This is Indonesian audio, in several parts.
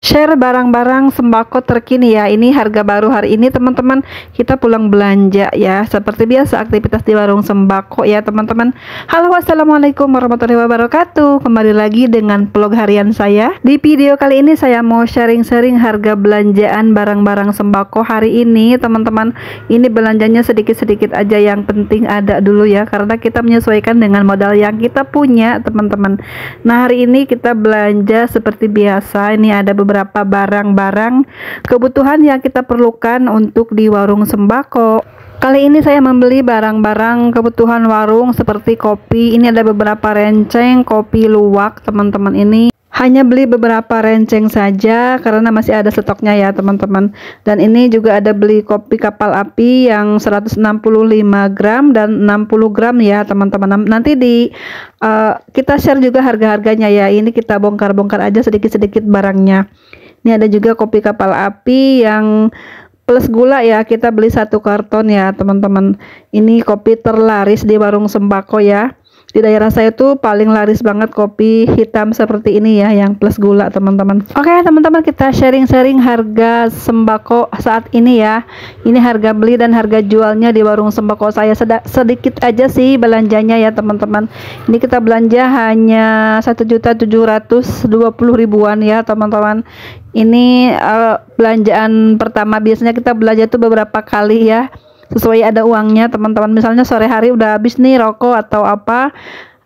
Share barang-barang sembako terkini ya. Ini harga baru hari ini teman-teman. Kita pulang belanja ya. Seperti biasa aktivitas di warung sembako ya teman-teman. Halo, assalamualaikum warahmatullahi wabarakatuh. Kembali lagi dengan vlog harian saya. Di video kali ini saya mau sharing-sharing harga belanjaan barang-barang sembako hari ini teman-teman. Ini belanjanya sedikit-sedikit aja, yang penting ada dulu ya, karena kita menyesuaikan dengan modal yang kita punya teman-teman. Nah, hari ini kita belanja seperti biasa. Ini ada beberapa barang-barang kebutuhan yang kita perlukan untuk di warung sembako. Kali ini saya membeli barang-barang kebutuhan warung seperti kopi. Ini ada beberapa renceng kopi luwak teman-teman. Ini hanya beli beberapa renceng saja karena masih ada stoknya ya teman-teman. Dan ini juga ada beli kopi kapal api yang 165 gram dan 60 gram ya teman-teman. Nanti kita share juga harga-harganya ya. Ini kita bongkar-bongkar aja sedikit-sedikit barangnya. Ini ada juga kopi kapal api yang plus gula ya, kita beli 1 karton ya teman-teman. Ini kopi terlaris di warung sembako ya. Di daerah saya tuh paling laris banget kopi hitam seperti ini ya, yang plus gula teman-teman. Oke teman-teman, kita sharing-sharing harga sembako saat ini ya. Ini harga beli dan harga jualnya di warung sembako saya. Sedikit aja sih belanjanya ya teman-teman. Ini kita belanja hanya 1.720.000-an ya teman-teman. Ini belanjaan pertama. Biasanya kita belanja tuh beberapa kali ya, sesuai ada uangnya teman-teman. Misalnya sore hari udah habis nih rokok atau apa,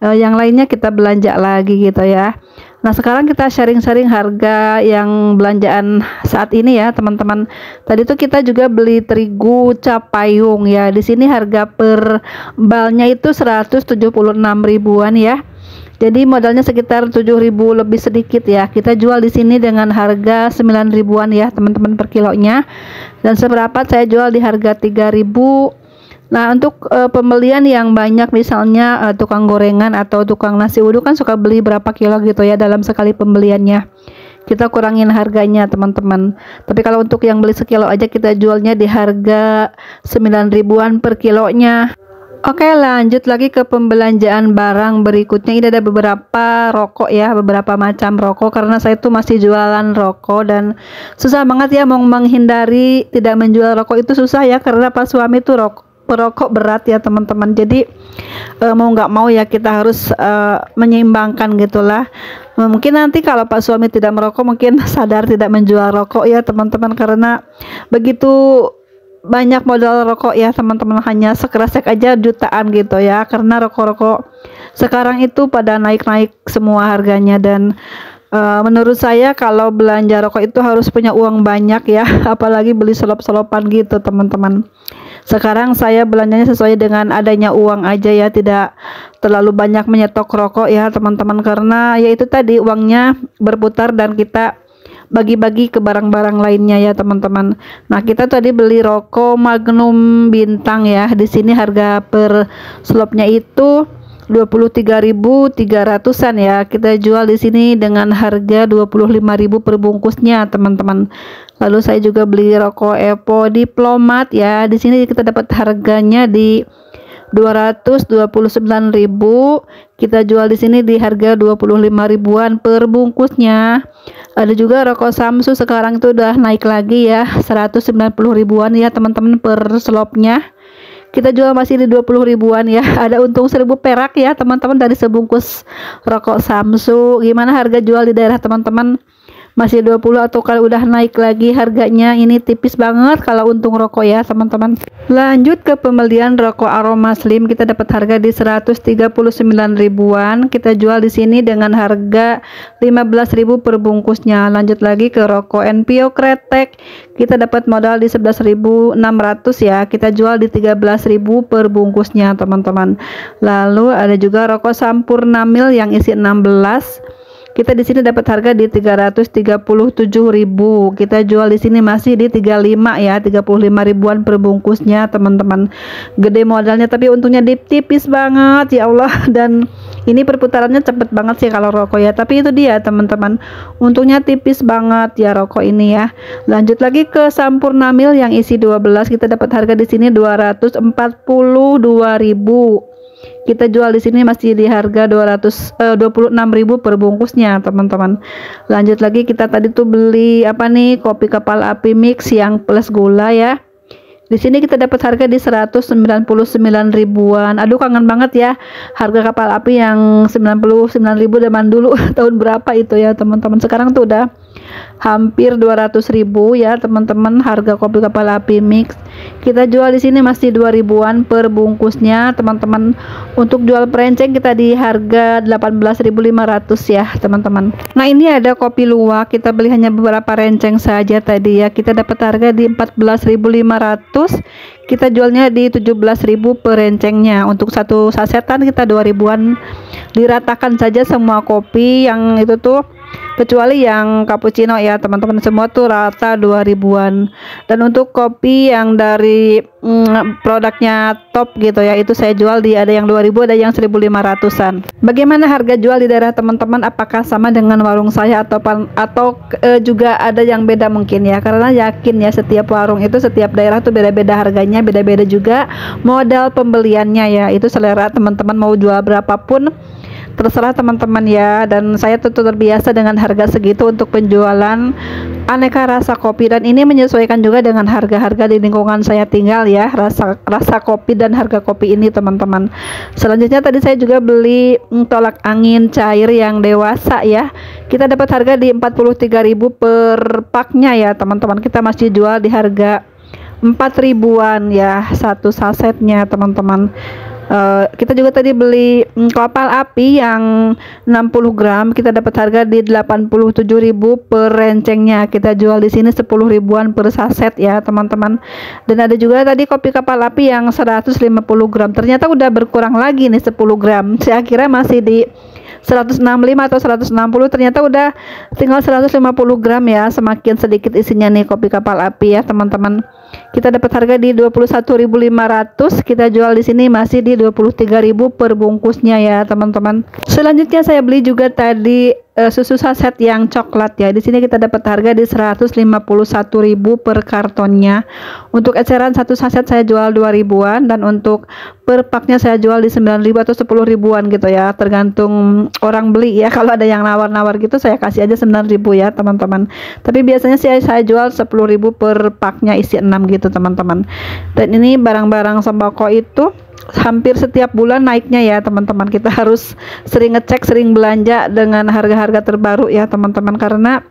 yang lainnya kita belanja lagi gitu ya. Nah, sekarang kita sharing-sharing harga yang belanjaan saat ini ya teman-teman. Tadi tuh kita juga beli terigu capayung ya. Di sini harga per balnya itu 176.000-an ya. Jadi modalnya sekitar 7.000 lebih sedikit ya. Kita jual di sini dengan harga 9.000-an ya teman-teman per kilonya. Dan seberapa saya jual di harga 3.000. Nah, untuk pembelian yang banyak, misalnya tukang gorengan atau tukang nasi uduk kan suka beli berapa kilo gitu ya dalam sekali pembeliannya. Kita kurangin harganya teman-teman. Tapi kalau untuk yang beli sekilo aja kita jualnya di harga 9.000-an per kilonya. Oke, lanjut lagi ke pembelanjaan barang berikutnya. Ini ada beberapa rokok ya, beberapa macam rokok, karena saya tuh masih jualan rokok dan susah banget ya mau menghindari tidak menjual rokok itu susah ya, karena Pak suami tuh perokok berat ya teman-teman. Jadi mau nggak mau ya kita harus menyeimbangkan gitulah. Mungkin nanti kalau Pak suami tidak merokok mungkin sadar tidak menjual rokok ya teman-teman, karena begitu banyak modal rokok ya teman-teman, hanya sekresek aja jutaan gitu ya, karena rokok-rokok sekarang itu pada naik-naik semua harganya. Dan menurut saya kalau belanja rokok itu harus punya uang banyak ya, apalagi beli selop-selopan gitu teman-teman. Sekarang saya belanjanya sesuai dengan adanya uang aja ya, tidak terlalu banyak menyetok rokok ya teman-teman, karena ya itu tadi uangnya berputar dan kita bagi-bagi ke barang-barang lainnya ya teman-teman. Nah, kita tadi beli rokok Magnum Bintang ya. Di sini harga per slopnya itu 23.300-an ya. Kita jual di sini dengan harga 25.000 per bungkusnya teman-teman. Lalu saya juga beli rokok Epo Diplomat ya. Di sini kita dapat harganya di 229.000. Kita jual di sini di harga 25.000-an per bungkusnya. Ada juga rokok Samsu, sekarang itu udah naik lagi ya, 190.000-an ya teman-teman per slopnya. Kita jual masih di 20.000-an ya. Ada untung 1.000 perak ya teman-teman dari sebungkus rokok Samsu. Gimana harga jual di daerah teman-teman? Masih 20 atau kalau udah naik lagi harganya? Ini tipis banget kalau untung rokok ya teman-teman. Lanjut ke pembelian rokok Aroma Slim, kita dapat harga di 139.000-an. Kita jual di sini dengan harga 15.000 per bungkusnya. Lanjut lagi ke rokok NPO Kretek, kita dapat modal di 11.600 ya. Kita jual di 13.000 per bungkusnya teman-teman. Lalu ada juga rokok Sampurna Mil yang isi 16. Kita di sini dapat harga di 337.000. Kita jual di sini masih di 35 ya, 35.000-an per bungkusnya teman-teman. Gede modalnya tapi untungnya tipis banget ya Allah. Dan ini perputarannya cepet banget sih kalau rokok ya. Tapi itu dia teman-teman, untungnya tipis banget ya rokok ini ya. Lanjut lagi ke Sampurna Mil yang isi 12. Kita dapat harga di sini 242.000. Kita jual di sini masih di harga 26.000 per bungkusnya, teman-teman. Lanjut lagi, kita tadi tuh beli apa nih, kopi kepala api mix yang plus gula ya. Di sini kita dapat harga di 199 ribuan. Aduh, kangen banget ya harga kapal api yang 99.000 zaman dulu. Tahun berapa itu ya teman-teman. Sekarang tuh udah hampir 200.000 ya teman-teman harga kopi kapal api mix. Kita jual di sini masih 2 ribuan per bungkusnya teman-teman. Untuk jual perenceng kita di harga 18.500 ya teman-teman. Nah, ini ada kopi luwak, kita beli hanya beberapa renceng saja tadi ya. Kita dapat harga di 14.500. Kita jualnya di 17.000 per rencengnya. Untuk satu sasetan kita 2 ribuan. Diratakan saja semua kopi yang itu tuh, kecuali yang cappuccino ya teman-teman, semua tuh rata 2 ribuan. Dan untuk kopi yang dari produknya top gitu ya, itu saya jual di ada yang 2.000, ada yang 1.500-an. Bagaimana harga jual di daerah teman-teman? Apakah sama dengan warung saya atau juga ada yang beda mungkin ya? Karena yakin ya setiap warung itu, setiap daerah tuh beda-beda harganya, beda-beda juga modal pembeliannya ya. Itu selera teman-teman mau jual berapapun terserah teman-teman ya. Dan saya tentu terbiasa dengan harga segitu untuk penjualan aneka rasa kopi, dan ini menyesuaikan juga dengan harga-harga di lingkungan saya tinggal ya, rasa kopi dan harga kopi ini teman-teman. Selanjutnya tadi saya juga beli tolak angin cair yang dewasa ya. Kita dapat harga di 43.000 per paknya ya teman-teman. Kita masih jual di harga 4 ribuan ya satu sasetnya teman-teman. Kita juga tadi beli kapal api yang 60 gram, kita dapat harga di 87.000 per rencengnya. Kita jual di sini 10 ribuan per saset ya teman-teman. Dan ada juga tadi kopi kapal api yang 150 gram, ternyata udah berkurang lagi nih 10 gram. Saya kira masih di 165 atau 160, ternyata udah tinggal 150 gram ya. Semakin sedikit isinya nih kopi kapal api ya teman-teman. Kita dapat harga di 21.500. Kita jual di sini masih di 23.000 per bungkusnya ya teman-teman. Selanjutnya saya beli juga tadi susu saset yang coklat ya. Di sini kita dapat harga di 151.000 per kartonnya. Untuk eceran satu saset saya jual 2 ribuan, dan untuk per paknya saya jual di 9.000 atau 10 ribuan gitu ya, tergantung orang beli ya. Kalau ada yang nawar-nawar gitu saya kasih aja 9.000 ya teman-teman. Tapi biasanya saya jual 10.000 per paknya isi 6 gitu teman-teman. Dan ini barang-barang sembako itu hampir setiap bulan naiknya ya teman-teman. Kita harus sering ngecek, sering belanja dengan harga-harga terbaru ya teman-teman, karena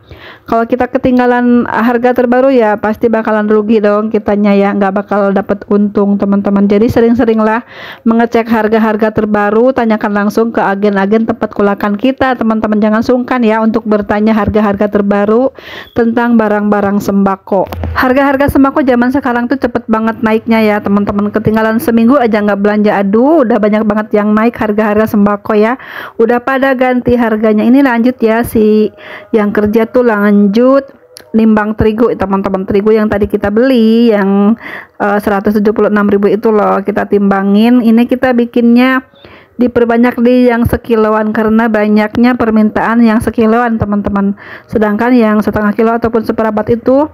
kalau kita ketinggalan harga terbaru ya pasti bakalan rugi dong kitanya ya, nggak bakal dapat untung teman-teman. Jadi sering-seringlah mengecek harga-harga terbaru, tanyakan langsung ke agen-agen tempat kulakan kita teman-teman. Jangan sungkan ya untuk bertanya harga-harga terbaru tentang barang-barang sembako. Harga-harga sembako zaman sekarang tuh cepet banget naiknya ya teman-teman. Ketinggalan seminggu aja nggak belanja, aduh udah banyak banget yang naik harga-harga sembako ya, udah pada ganti harganya. Ini lanjut ya, si yang kerja tuh lanjut nimbang terigu teman-teman. Terigu yang tadi kita beli yang 176.000 itu loh, kita timbangin. Ini kita bikinnya diperbanyak di yang sekiloan karena banyaknya permintaan yang sekiloan teman-teman. Sedangkan yang setengah kilo ataupun seperempat itu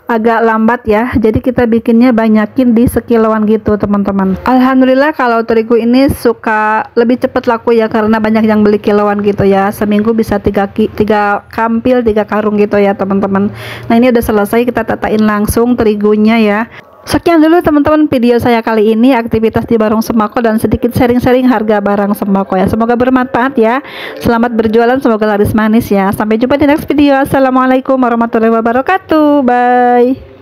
agak lambat ya, jadi kita bikinnya banyakin di sekiloan gitu teman-teman. Alhamdulillah kalau terigu ini suka lebih cepat laku ya, karena banyak yang beli kiloan gitu ya. Seminggu bisa 3 kampil, 3 karung gitu ya teman-teman. Nah ini udah selesai, kita tatain langsung terigunya ya. Sekian dulu teman-teman video saya kali ini, aktivitas di warung sembako dan sedikit sharing-sharing harga barang sembako ya. Semoga bermanfaat ya. Selamat berjualan, semoga laris manis ya. Sampai jumpa di next video. Assalamualaikum warahmatullahi wabarakatuh. Bye.